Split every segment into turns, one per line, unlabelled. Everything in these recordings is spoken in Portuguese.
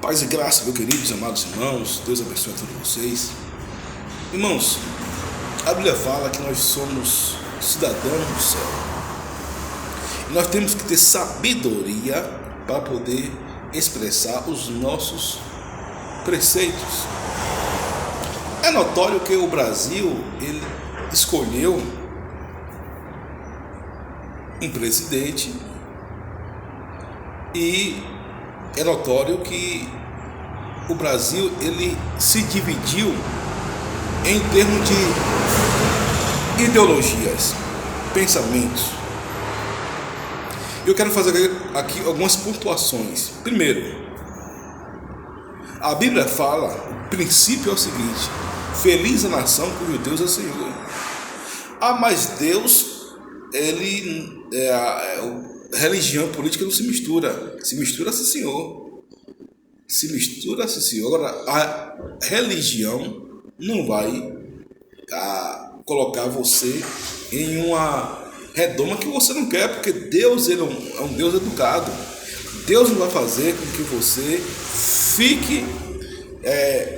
Paz e graça, meus queridos, amados irmãos, Deus abençoe a todos vocês. Irmãos, a Bíblia fala que nós somos cidadãos do céu. E nós temos que ter sabedoria para poder expressar os nossos preceitos. É notório que o Brasil, ele escolheu um presidente e é notório que o Brasil ele se dividiu em termos de ideologias, pensamentos. Eu quero fazer aqui algumas pontuações. Primeiro, a Bíblia fala, o princípio é o seguinte: feliz a nação cujo Deus é o Senhor. Mas Deus, ele religião e política não se mistura. Se mistura, sim, senhor. Se mistura, sim, senhor. Agora, a religião não vai colocar você em uma redoma que você não quer, porque Deus, ele é um Deus educado. Deus não vai fazer com que você fique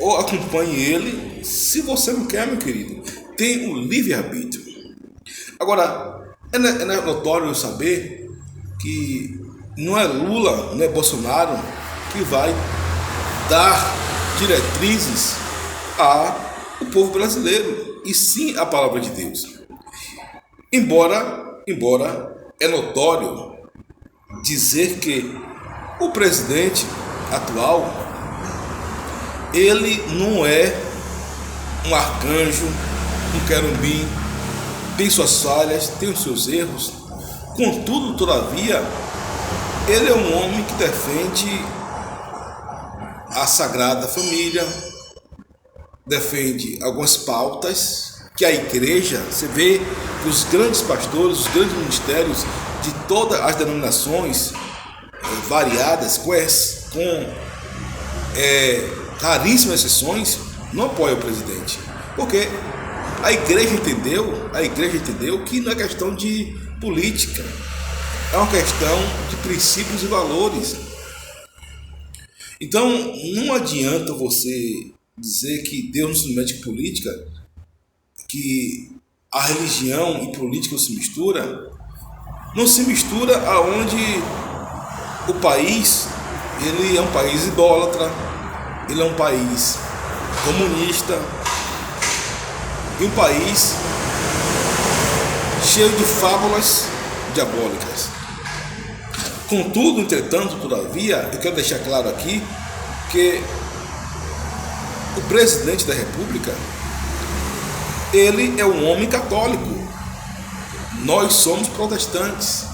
ou acompanhe ele se você não quer, meu querido. Tem um livre-arbítrio. Agora, é notório saber que não é Lula, não é Bolsonaro que vai dar diretrizes ao povo brasileiro, e sim a palavra de Deus. Embora é notório dizer que o presidente atual, ele não é um arcanjo, um querubim, tem suas falhas, tem os seus erros. Contudo, todavia, ele é um homem que defende a Sagrada Família, defende algumas pautas que a igreja, você vê que os grandes pastores, os grandes ministérios de todas as denominações variadas, com raríssimas exceções, não apoiam o presidente. Porque a igreja entendeu que não é questão de política, é uma questão de princípios e valores. Então não adianta você dizer que Deus não se mete em política, que a religião e política não se mistura aonde o país, ele é um país idólatra, ele é um país comunista e um país cheio de fábulas diabólicas. Contudo, entretanto, todavia, eu quero deixar claro aqui que o presidente da República, ele é um homem católico. Nós somos protestantes.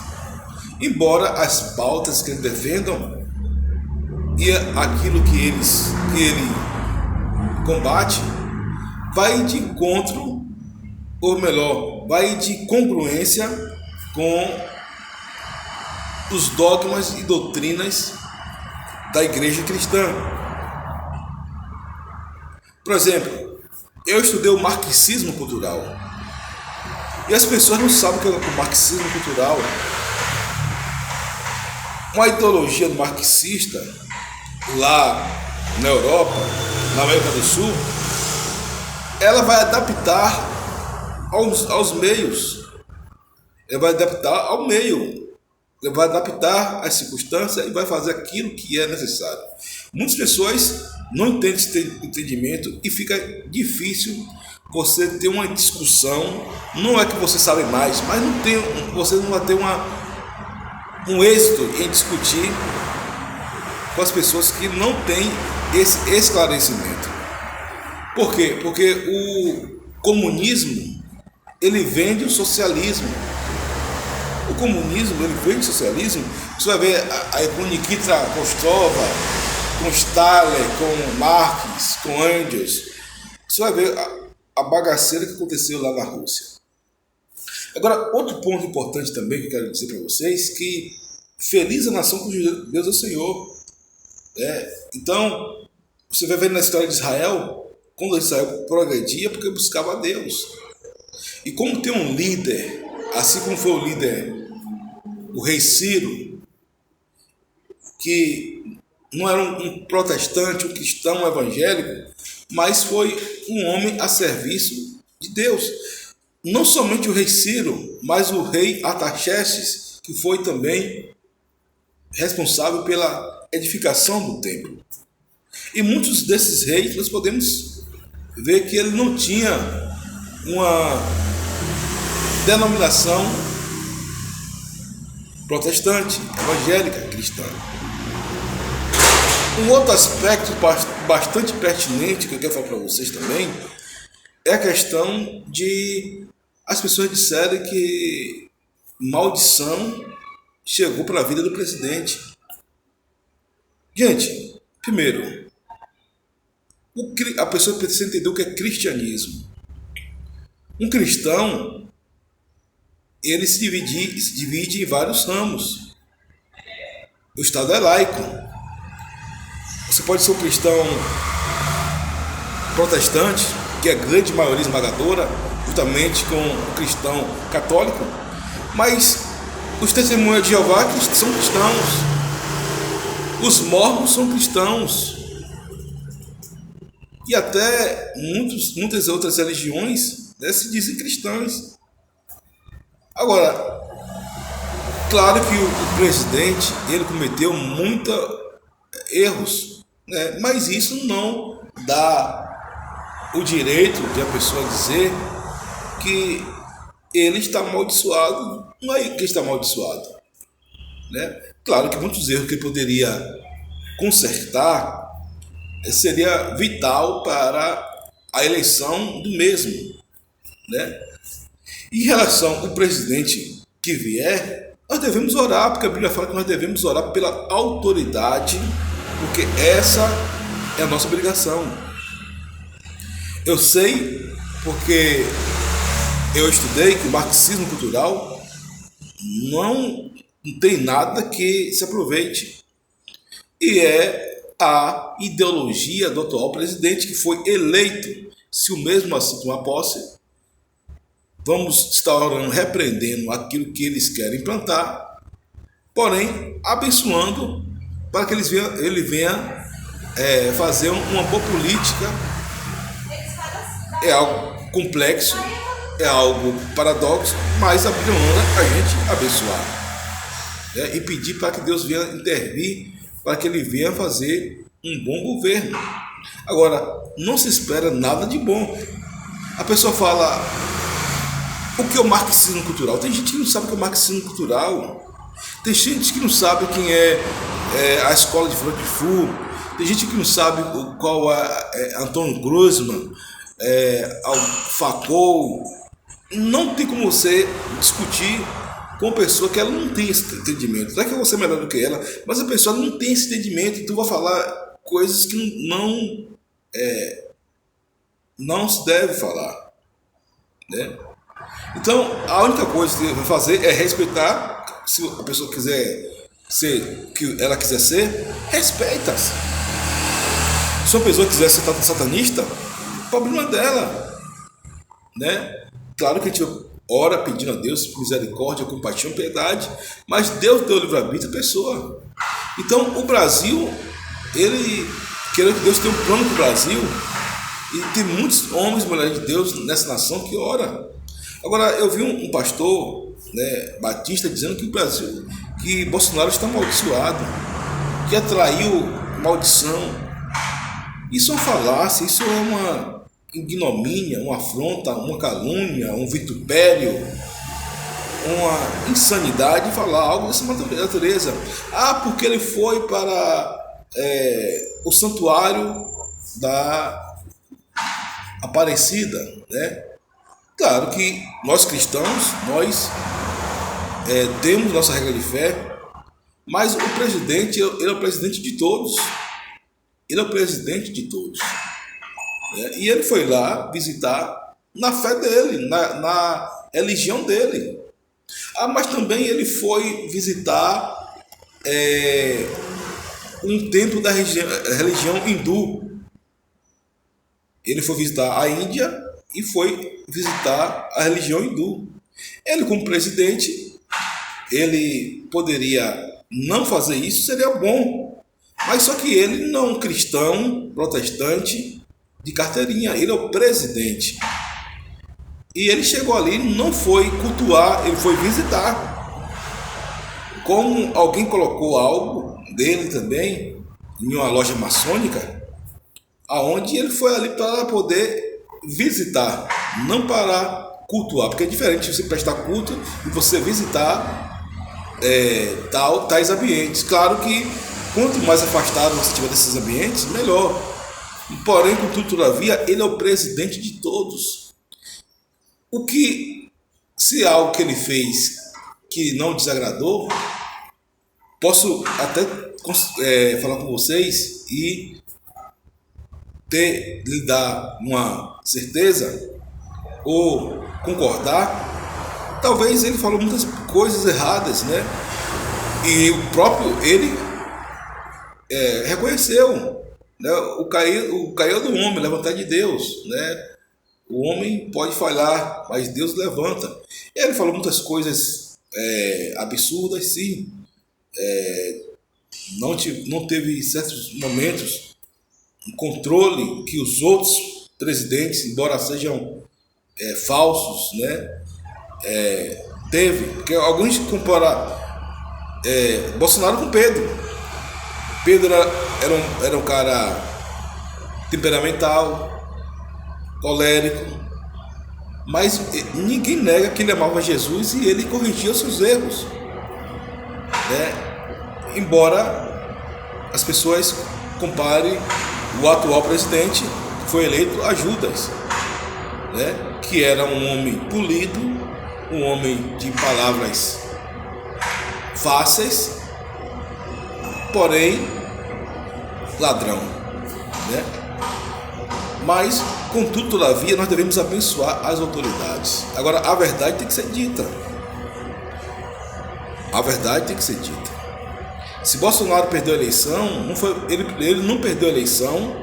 Embora as pautas que eles defendam e aquilo que ele combate vai de encontro, ou melhor, vai de congruência com os dogmas e doutrinas da igreja cristã. Por exemplo, eu estudei o marxismo cultural e as pessoas não sabem o que é o marxismo cultural. Uma ideologia marxista lá na Europa, na América do Sul, ela vai adaptar aos meios, ela vai adaptar ao meio, ela vai adaptar às circunstâncias e vai fazer aquilo que é necessário. Muitas pessoas não entendem esse entendimento e fica difícil você ter uma discussão. Não é que você sabe mais, mas você não vai ter um êxito em discutir com as pessoas que não têm esse esclarecimento. Por quê? Porque o comunismo, ele vende o socialismo. O comunismo, ele vende o socialismo. Você vai ver com Nikita Khrushchev, com Stalin, com Marx, com Engels. Você vai ver a bagaceira que aconteceu lá na Rússia. Agora, outro ponto importante também que eu quero dizer para vocês, que feliz a nação cujo Deus é o Senhor. Então, você vai ver na história de Israel, quando Israel progredia, porque buscava a Deus. E como tem um líder, assim como foi o líder, o rei Ciro, que não era um protestante, um cristão evangélico, mas foi um homem a serviço de Deus. Não somente o rei Ciro, mas o rei Artaxerxes, que foi também responsável pela edificação do templo. E muitos desses reis nós podemos ver que ele não tinha uma denominação protestante, evangélica, cristã. Um outro aspecto bastante pertinente que eu quero falar para vocês também é a questão de as pessoas disserem que maldição chegou para a vida do presidente. Gente, primeiro, a pessoa precisa entender o que é cristianismo. Um cristão, ele se divide em vários ramos. O Estado é laico. Você pode ser um cristão protestante, que é a grande maioria esmagadora, juntamente com o cristão católico, mas os testemunhas de Jeová são cristãos, os mormons são cristãos, e até muitas outras religiões, né, se dizem cristãs. Agora, claro que o presidente, ele cometeu muitos erros, né, mas isso não dá o direito de a pessoa dizer que ele está amaldiçoado. Não é que ele está amaldiçoado, né? Claro que muitos erros que ele poderia consertar seria vital para a eleição do mesmo, né? Em relação ao presidente que vier, nós devemos orar, porque a Bíblia fala que nós devemos orar pela autoridade, porque essa é a nossa obrigação. Eu sei, porque eu estudei que o marxismo cultural não tem nada que se aproveite. E é a ideologia do atual presidente que foi eleito. Se o mesmo assim tomar posse, vamos estar orando, repreendendo aquilo que eles querem implantar, porém abençoando para que ele venha fazer uma boa política. É algo complexo, é algo paradoxo, mas a Bíblia manda a gente abençoar, né? E pedir para que Deus venha intervir, para que ele venha fazer um bom governo. Agora, não se espera nada de bom. A pessoa fala, o que é o marxismo cultural? Tem gente que não sabe o que é o marxismo cultural. Tem gente que não sabe quem é a escola de Frankfurt. Tem gente que não sabe qual é Antônio Grossman, Foucault. Não tem como você discutir com uma pessoa que ela não tem esse entendimento. Não é que você é melhor do que ela, mas a pessoa não tem esse entendimento e tu vai falar coisas que não se deve falar, né? Então, a única coisa que vai fazer é respeitar. Se a pessoa quiser ser o que ela quiser ser, respeita-se. Se uma pessoa quiser ser satanista, o problema dela, né? Claro que a gente ora pedindo a Deus misericórdia, compaixão, piedade, mas Deus deu o livre-arbítrio à pessoa. Então, o Brasil, ele quer que Deus tenha um plano para o Brasil, e tem muitos homens e mulheres de Deus nessa nação que ora. Agora, eu vi um pastor, né, batista, dizendo que o Brasil, que Bolsonaro está amaldiçoado, que atraiu maldição. Isso é uma falácia, isso é uma ignomínia, uma afronta, uma calúnia, um vitupério, uma insanidade falar algo dessa natureza. Porque ele foi para o santuário da Aparecida, né? Claro que nós cristãos, nós temos nossa regra de fé, mas o presidente, ele é o presidente de todos. Ele é o presidente de todos. E ele foi lá visitar na fé dele, na religião dele. Mas também ele foi visitar um templo da religião hindu. Ele foi visitar a Índia e foi visitar a religião hindu. Ele, como presidente, ele poderia não fazer isso, seria bom. Mas só que ele não é um cristão protestante de carteirinha, ele é o presidente. E ele chegou ali, não foi cultuar, ele foi visitar. Como alguém colocou algo dele também em uma loja maçônica, aonde ele foi ali para poder visitar, não para cultuar, porque é diferente você prestar culto e você visitar tais ambientes. Claro que quanto mais afastado você estiver desses ambientes, melhor. Porém, contudo, todavia, ele é o presidente de todos. O que, se algo que ele fez que não desagradou, posso até falar com vocês e lhe dar uma certeza ou concordar. Talvez ele falou muitas coisas erradas, né? E o próprio ele reconheceu, né? O cair do homem, levantar de Deus, né? O homem pode falhar, mas Deus levanta. Ele falou muitas coisas absurdas, sim. Não teve certos momentos um controle que os outros presidentes, embora sejam falsos, né? Teve, porque alguns comparam Bolsonaro com Pedro. Pedro era um cara temperamental, colérico, mas ninguém nega que ele amava Jesus e ele corrigia os seus erros, né? Embora as pessoas comparem o atual presidente que foi eleito a Judas, né? Que era um homem polido, um homem de palavras fáceis, porém ladrão, né? Mas, contudo, todavia, nós devemos abençoar as autoridades. Agora, a verdade tem que ser dita. A verdade tem que ser dita. Se Bolsonaro perdeu a eleição, ele não perdeu a eleição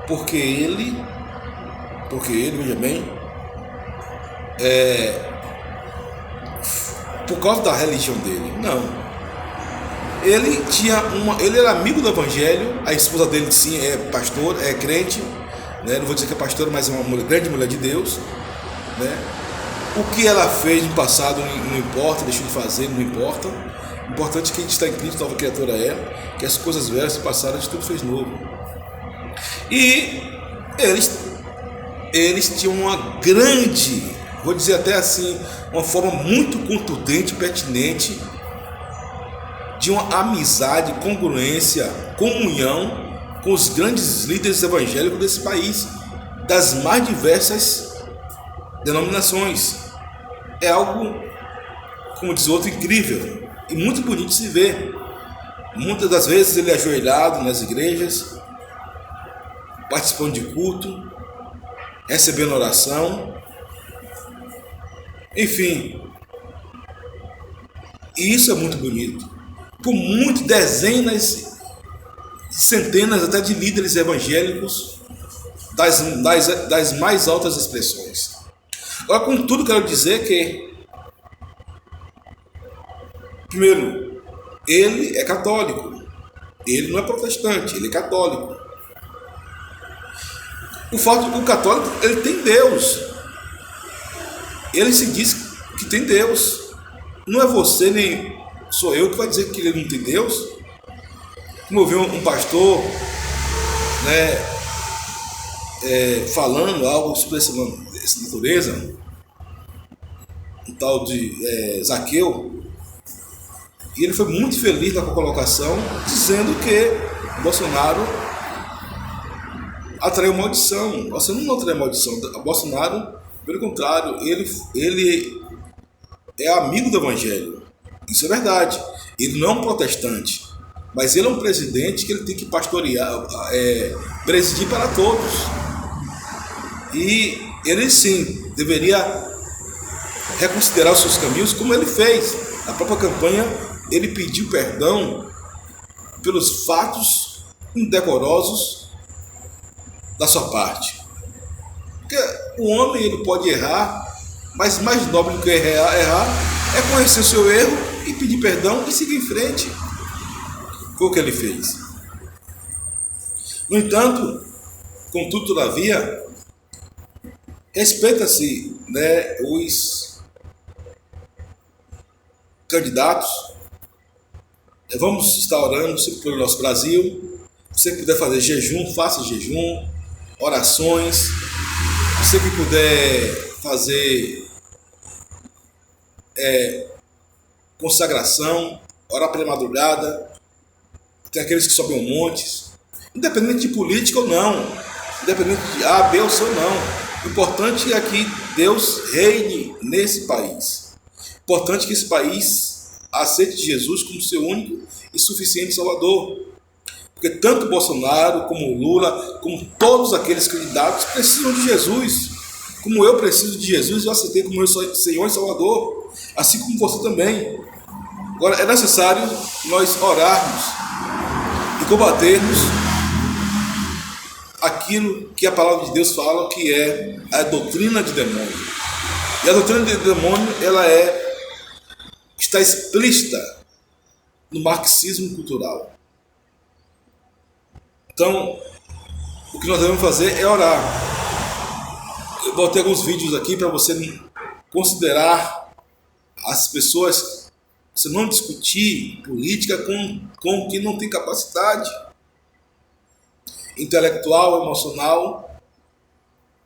porque ele, veja bem, por causa da religião dele. Não. Ele era amigo do evangelho, a esposa dele sim é pastor, é crente, né? Não vou dizer que é pastora, mas é uma grande mulher de Deus, né? O que ela fez no passado não importa, deixou de fazer, não importa. O importante é que a gente está em Cristo, nova criatura é, que as coisas velhas se passaram, de tudo fez novo. E eles tinham uma grande, vou dizer até assim, uma forma muito contundente, pertinente, de uma amizade, congruência, comunhão com os grandes líderes evangélicos desse país, das mais diversas denominações. É algo, como diz outro, incrível e muito bonito de se ver. Muitas das vezes ele é ajoelhado nas igrejas, participando de culto, recebendo oração, enfim. E isso é muito bonito. Por muitas dezenas, centenas até de líderes evangélicos das mais altas expressões. Agora, contudo, quero dizer que, primeiro, ele é católico. Ele não é protestante, ele é católico. O católico, ele tem Deus. Ele se diz que tem Deus. Não é você nem sou eu que vai dizer que ele não tem Deus. Como eu vi um pastor, né, falando algo sobre essa natureza, um tal de Zaqueu, e ele foi muito feliz na colocação, dizendo que Bolsonaro atraiu maldição. Você não atraiu maldição. Bolsonaro, pelo contrário, ele é amigo do evangelho. Isso é verdade. Ele não é um protestante, mas ele é um presidente que ele tem que pastorear, presidir para todos. E ele sim deveria reconsiderar os seus caminhos, como ele fez. Na própria campanha, ele pediu perdão pelos fatos indecorosos da sua parte. Porque o homem ele pode errar, mas mais nobre do que errar é conhecer o seu erro e pedir perdão e seguir em frente. Foi o que ele fez. No entanto, contudo, todavia, respeita-se, né, os candidatos. Vamos estar orando sempre pelo nosso Brasil. Se você puder fazer jejum, faça jejum, orações. Se você que puder fazer consagração, orar pela madrugada. Tem aqueles que sobem montes, independente de política ou não, independente de A, B ou C ou não. O importante é que Deus reine nesse país. O importante é que esse país aceite Jesus como seu único e suficiente Salvador. Porque tanto Bolsonaro, como Lula, como todos aqueles candidatos precisam de Jesus. Como eu preciso de Jesus, eu aceitei como meu Senhor e Salvador. Assim como você também. Agora, é necessário nós orarmos e combatermos aquilo que a palavra de Deus fala, que é a doutrina de demônio. E a doutrina de demônio, ela está explícita no marxismo cultural. Então, o que nós devemos fazer é orar. Eu botei alguns vídeos aqui para você considerar as pessoas, você não discutir política com quem não tem capacidade intelectual, emocional,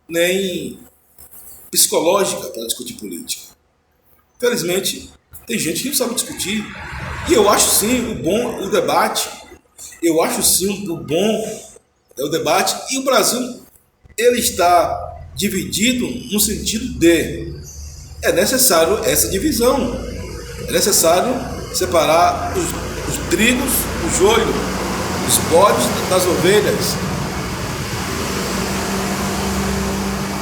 nem psicológica para discutir política. Felizmente, tem gente que não sabe discutir. E eu acho sim o debate. Eu acho sim o bom o debate. E o Brasil, ele está dividido no sentido de é necessário essa divisão. É necessário separar os trigos, o joio, os bodes das ovelhas.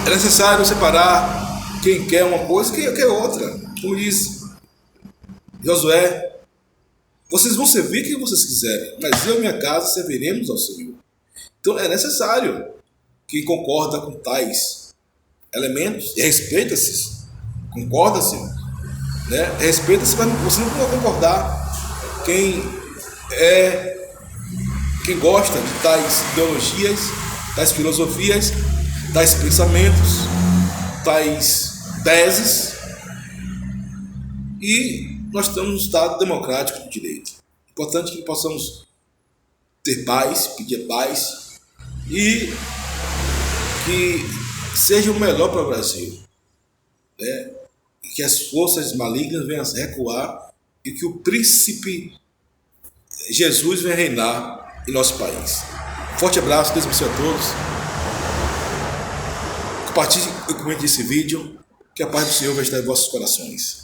É necessário separar quem quer uma coisa e quem quer outra. Como diz Josué, vocês vão servir quem vocês quiserem, mas eu e minha casa serviremos ao Senhor. Então é necessário quem concorda com tais elementos, e respeita-se, concorda-se, né? Respeita-se, mas você não pode concordar. Quem gosta de tais ideologias, tais filosofias, tais pensamentos, tais teses, e nós estamos num Estado democrático de direito. Importante que possamos ter paz, pedir paz, e que seja o melhor para o Brasil, né? Que as forças malignas venham a recuar e que o príncipe Jesus venha reinar em nosso país. Forte abraço, Deus abençoe a todos. Compartilhe e comente esse vídeo, que a paz do Senhor vai estar em vossos corações.